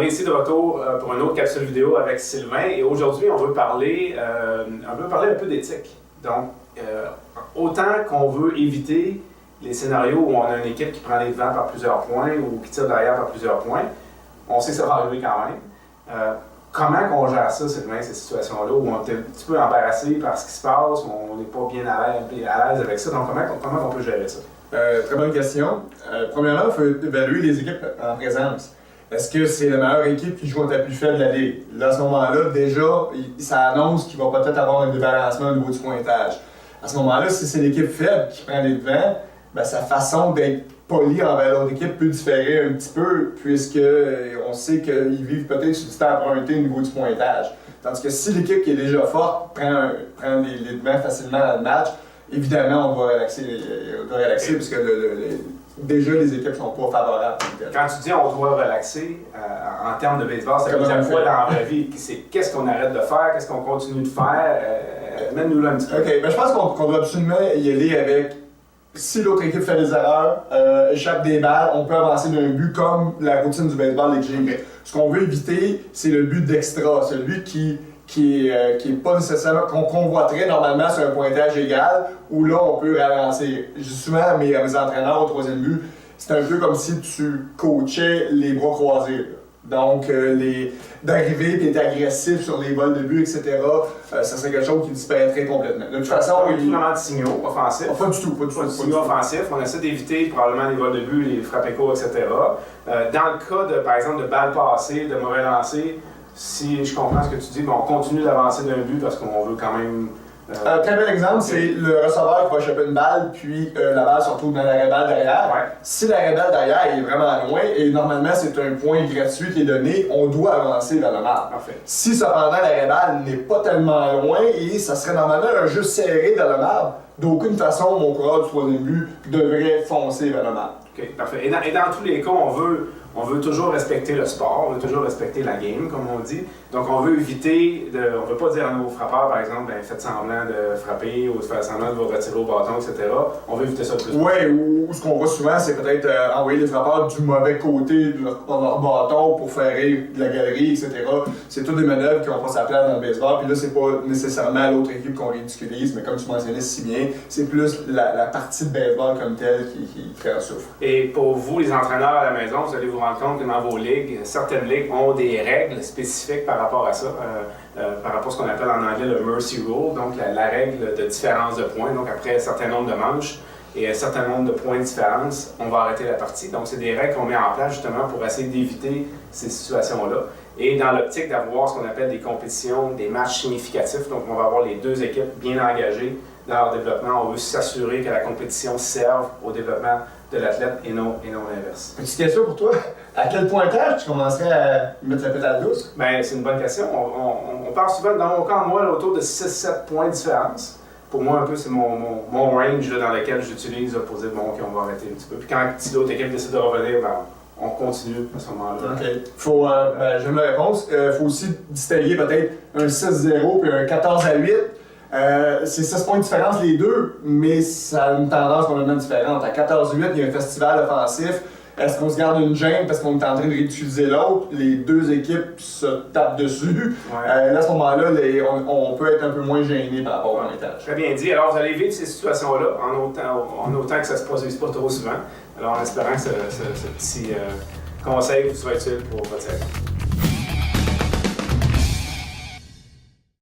On est ici de retour pour une autre capsule vidéo avec Sylvain et aujourd'hui on veut parler un peu d'éthique. Donc, autant qu'on veut éviter les scénarios où on a une équipe qui prend les devants par plusieurs points ou qui tire derrière par plusieurs points, on sait que ça va arriver quand même. Comment qu'on gère ça, Sylvain, ces situations-là où on est un petit peu embarrassé par ce qui se passe, on n'est pas bien à l'aise avec ça, donc comment on peut gérer ça? Très bonne question. Premièrement, il faut évaluer les équipes en présence. Est-ce que c'est la meilleure équipe qui joue contre la plus faible de la ligue? Là, à ce moment-là, déjà, ça annonce qu'il va peut-être avoir un débalancement au niveau du pointage. À ce moment-là, si c'est l'équipe faible qui prend les devants, ben, sa façon d'être poli envers l'autre équipe peut différer un petit peu, puisque on sait qu'ils vivent peut-être sur du temps emprunté au niveau du pointage. Tandis que si l'équipe qui est déjà forte prend les devants facilement dans le match, évidemment, on doit relaxer parce que déjà les équipes ne sont pas favorables. Quand tu dis on doit relaxer, en termes de baseball, c'est comme une fois dans la vraie vie. C'est qu'est-ce qu'on arrête de faire, qu'est-ce qu'on continue de faire, mène-nous là un petit peu. OK, ben, je pense qu'on doit absolument y aller avec, si l'autre équipe fait des erreurs, échappe des balles, on peut avancer d'un but comme la routine du baseball des Jays. Ce qu'on veut éviter, c'est le but d'extra, c'est le but qui est pas nécessairement, qu'on convoiterait normalement sur un pointage égal, où là on peut ralentir. Je dis souvent à mes entraîneurs au troisième but, c'est un peu comme si tu coachais les bras croisés. Donc, d'arriver et d'être agressif sur les vols de but, etc., ça serait quelque chose qui disparaîtrait complètement. De toute façon, il n'y a plus vraiment de signaux offensifs. Pas du tout. Pas de signaux offensifs. On essaie d'éviter probablement les vols de but, les frappes échos, etc. Dans le cas, par exemple, de balles passées, de mauvais lancers, si je comprends ce que tu dis, on continue d'avancer d'un but parce qu'on veut quand même... Un très bel exemple, c'est le receveur qui va choper une balle, puis la balle se retrouve dans l'arrêt balle derrière. Ouais. Si l'arrêt balle derrière est vraiment loin, et normalement c'est un point gratuit qui est donné, on doit avancer vers le marbre. Si cependant l'arrêt balle n'est pas tellement loin, et ça serait normalement un jeu serré vers le marbre, d'aucune façon mon coureur du troisième but devrait foncer vers le marbre. OK, parfait. Et dans tous les cas, on veut toujours respecter le sport, on veut toujours respecter la game, comme on dit. Donc, on veut éviter, on ne veut pas dire à nos frappeurs, par exemple, faites semblant de frapper ou de faire semblant de vous retirer au bâton, etc. On veut éviter ça le plus. Oui, ou ce qu'on voit souvent, c'est peut-être envoyer les frappeurs du mauvais côté de leur bâton pour faire rire de la galerie, etc. C'est toutes des manœuvres qui n'ont pas sa place dans le baseball. Puis là, c'est pas nécessairement l'autre équipe qu'on ridiculise, mais comme tu mentionnais si bien, c'est plus la partie de baseball comme telle qui en souffre. Et pour vous, les entraîneurs à la maison, vous allez vous rendre compte que dans vos ligues, certaines ligues ont des règles spécifiques par rapport à ça, par rapport à ce qu'on appelle en anglais le mercy rule, donc la règle de différence de points. Donc après un certain nombre de manches et un certain nombre de points de différence, on va arrêter la partie. Donc c'est des règles qu'on met en place justement pour essayer d'éviter ces situations-là. Et dans l'optique d'avoir ce qu'on appelle des compétitions, des matchs significatifs, donc on va avoir les deux équipes bien engagées dans leur développement. On veut s'assurer que la compétition serve au développement de l'athlète et non l'inverse. Petite question pour toi. À quel pointage tu commencerais à mettre la pétale douce? Bien, c'est une bonne question. On parle souvent, dans mon cas, moi, autour de 6-7 points de différence. Pour moi, un peu, c'est mon range là, dans lequel j'utilise pour dire, bon, OK, on va arrêter un petit peu. Puis quand si l'autre équipe décide de revenir, ben, on continue à ce moment-là. OK. J'aime la réponse. Il faut aussi distinguer peut-être un 6-0 puis un 14-8. C'est 6 points de différence les deux, mais ça a une tendance complètement différente. À 14-8, il y a un festival offensif. Est-ce qu'on se garde une gêne parce qu'on est en train de réutiliser l'autre? Les deux équipes se tapent dessus. Là, à ce moment-là, on peut être un peu moins gêné par rapport au pointage. Très bien dit. Alors, vous allez vivre ces situations-là en autant que ça ne se produise pas trop souvent. Alors, en espérant que ce petit conseil vous soit utile pour votre série.